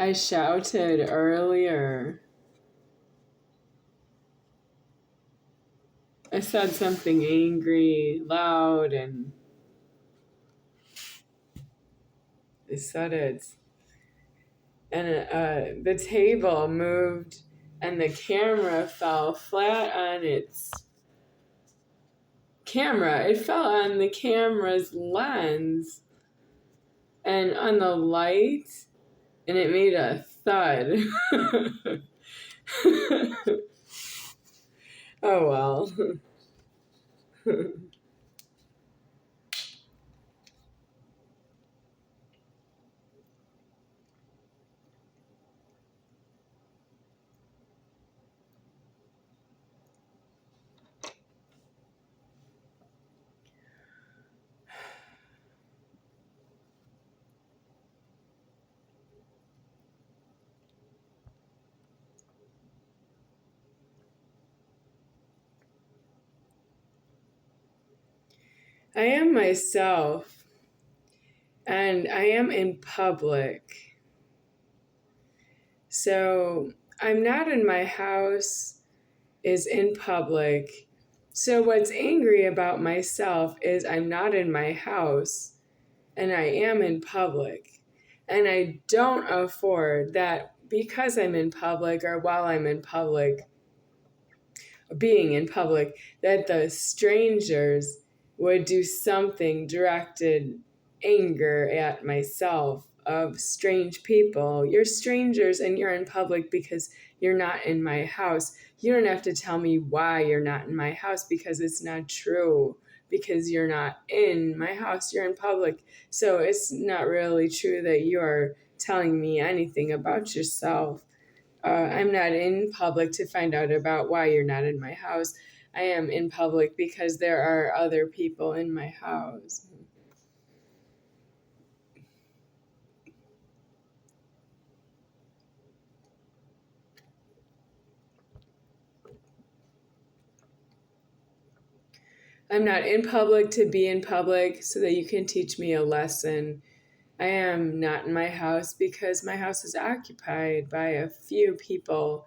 I shouted earlier. I said something angry, loud, and I said it. And the table moved and the camera fell flat on its camera. It fell on the camera's lens and on the light, and it made a thud. Oh well. I am myself, and I am in public. So I'm not in my house, is in public. So what's angry about myself is I'm not in my house and I am in public. And I don't afford that because I'm in public or while I'm in public, being in public, that the strangers would do something directed anger at myself of strange people. You're strangers and you're in public because you're not in my house. You don't have to tell me why you're not in my house because it's not true. Because you're not in my house, you're in public. So it's not really true that you're telling me anything about yourself. I'm not in public to find out about why you're not in my house. I am in public because there are other people in my house. I'm not in public to be in public so that you can teach me a lesson. I am not in my house because my house is occupied by a few people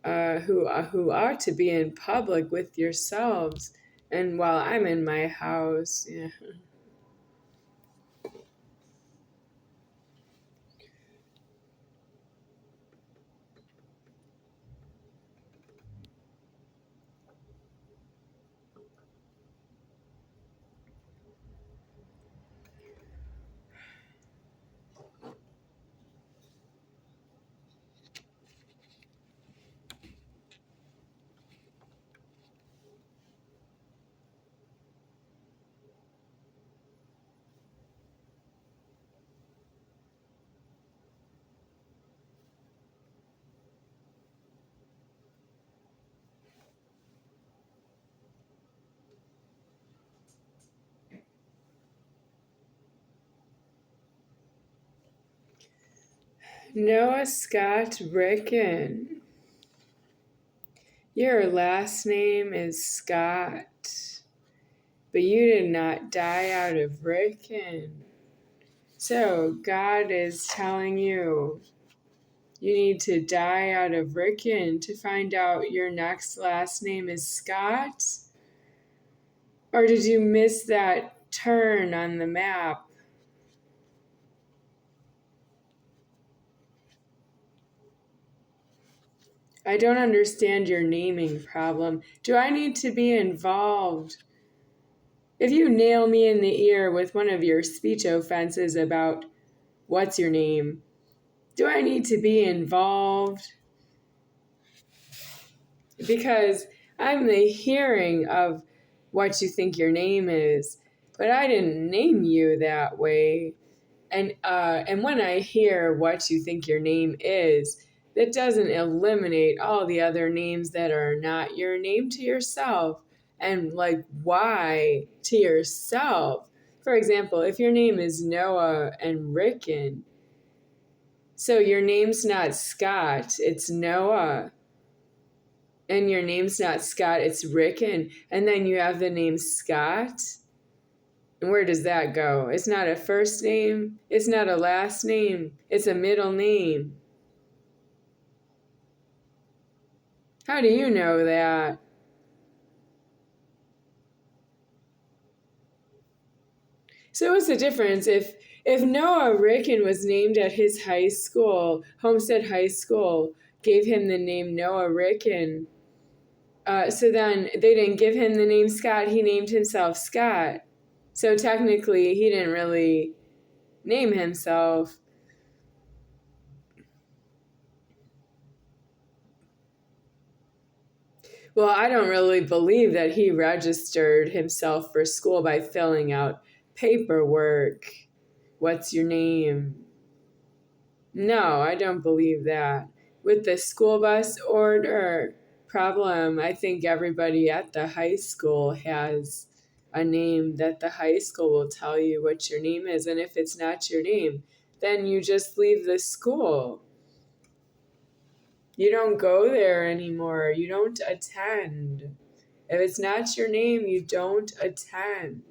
who are to be in public with yourselves. And while I'm in my house, yeah. Noah Scott Ricken. Your last name is Scott, but you did not die out of Ricken. So God is telling you you need to die out of Ricken to find out your next last name is Scott? Or did you miss that turn on the map? I don't understand your naming problem. Do I need to be involved? If you nail me in the ear with one of your speech offenses about what's your name, do I need to be involved? Because I'm the hearing of what you think your name is, but I didn't name you that way. And when I hear what you think your name is, that doesn't eliminate all the other names that are not your name to yourself. And like, why to yourself? For example, if your name is Noah and Ricken, so your name's not Scott, it's Noah. And your name's not Scott, it's Ricken. And then you have the name Scott. And where does that go? It's not a first name. It's not a last name. It's a middle name. How do you know that? So what's the difference if Noah Ricken was named at his high school, Homestead High School, gave him the name Noah Ricken? So then they didn't give him the name Scott. He named himself Scott. So technically, he didn't really name himself. Well, I don't really believe that he registered himself for school by filling out paperwork. What's your name? No, I don't believe that. With the school bus order problem, I think everybody at the high school has a name that the high school will tell you what your name is. And if it's not your name, then you just leave the school. You don't go there anymore. You don't attend. If it's not your name, you don't attend.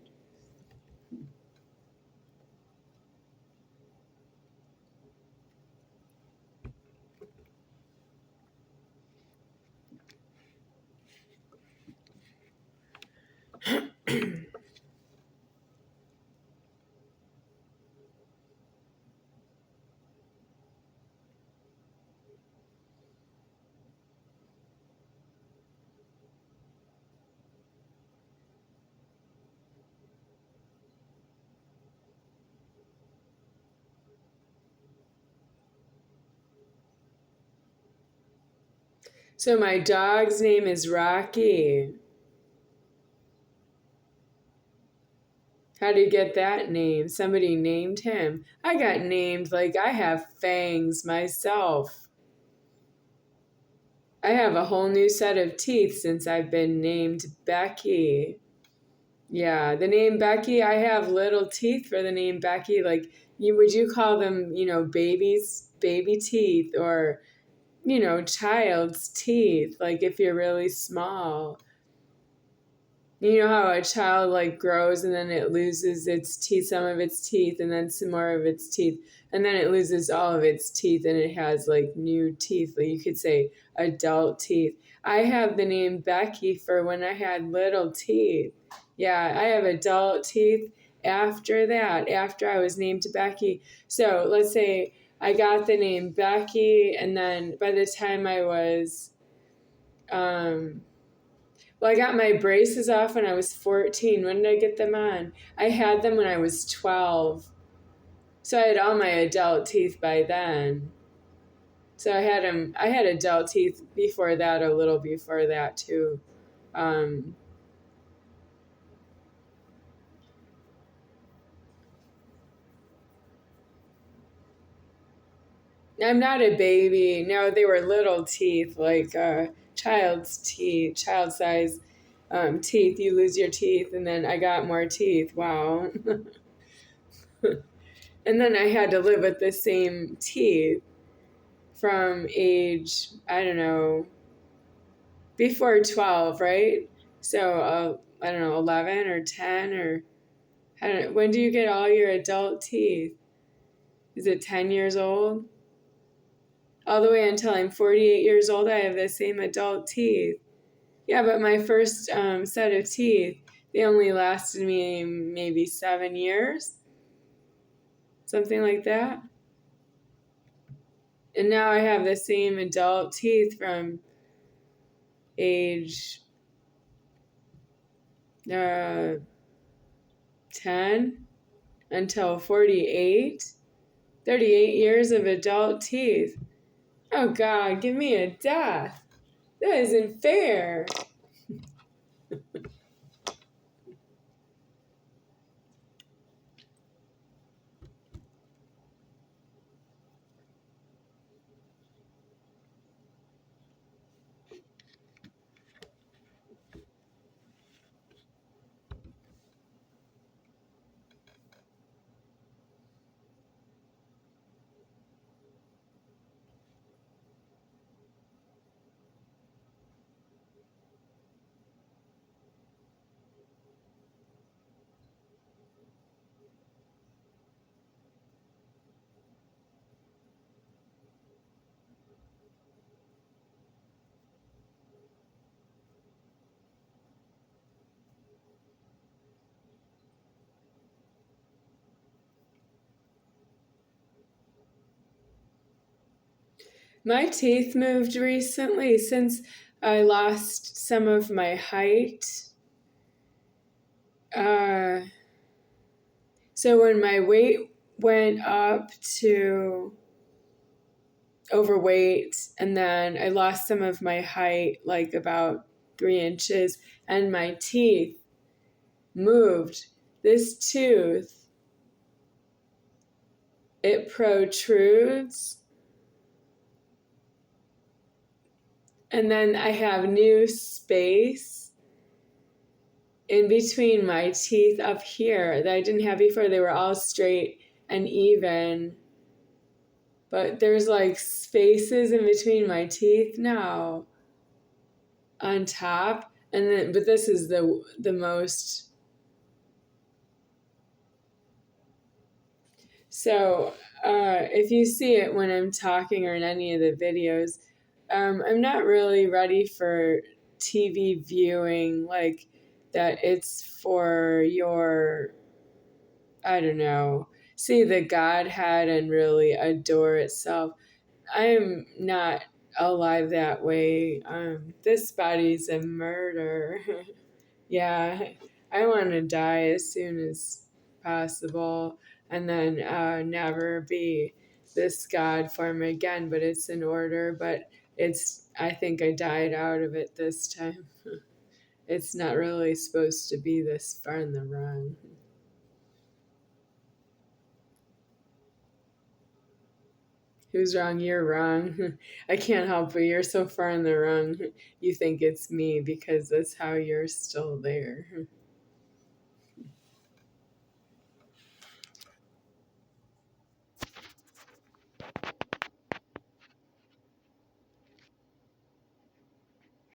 So my dog's name is Rocky. How do you get that name? Somebody named him. I got named like I have fangs myself. I have a whole new set of teeth since I've been named Becky. Yeah, the name Becky, I have little teeth for the name Becky. Like, would you call them, baby teeth or, child's teeth? Like, if you're really small. You know how a child like grows and then it loses its teeth, some of its teeth, and then some more of its teeth, and then it loses all of its teeth and it has like new teeth. Like you could say adult teeth. I have the name Becky for when I had little teeth. Yeah, I have adult teeth after that, after I was named Becky. So let's say I got the name Becky, and then by the time I was, well, I got my braces off when I was 14. When did I get them on? I had them when I was 12. So I had all my adult teeth by then. So I had adult teeth before that, a little before that too. Um, I'm not a baby. No, they were little teeth, like child's teeth, child size teeth. You lose your teeth, and then I got more teeth. Wow. And then I had to live with the same teeth from age, I don't know, before 12, right? So, I don't know, 11 or 10 or, I don't know. When do you get all your adult teeth? Is it 10 years old? All the way until I'm 48 years old, I have the same adult teeth. Yeah, but my first set of teeth, they only lasted me maybe 7 years, something like that. And now I have the same adult teeth from age uh, 10 until 48. 38 years of adult teeth. Oh God, give me a death. That isn't fair. My teeth moved recently since I lost some of my height. Uh, so when my weight went up to overweight, and then I lost some of my height, like about 3 inches, and my teeth moved. This tooth, it protrudes, and then I have new space in between my teeth up here that I didn't have before. They were all straight and even, but there's like spaces in between my teeth now on top. And then, but this is the most. So if you see it when I'm talking or in any of the videos, I'm not really ready for TV viewing, like that it's for your, I don't know, see the Godhead and really adore itself. I'm not alive that way. This body's a murder. Yeah, I want to die as soon as possible and then never be this God form again. But it's in order. But I think I died out of it this time. It's not really supposed to be this far in the run. Who's wrong? You're wrong. I can't help it. You're so far in the wrong. You think it's me because that's how you're still there.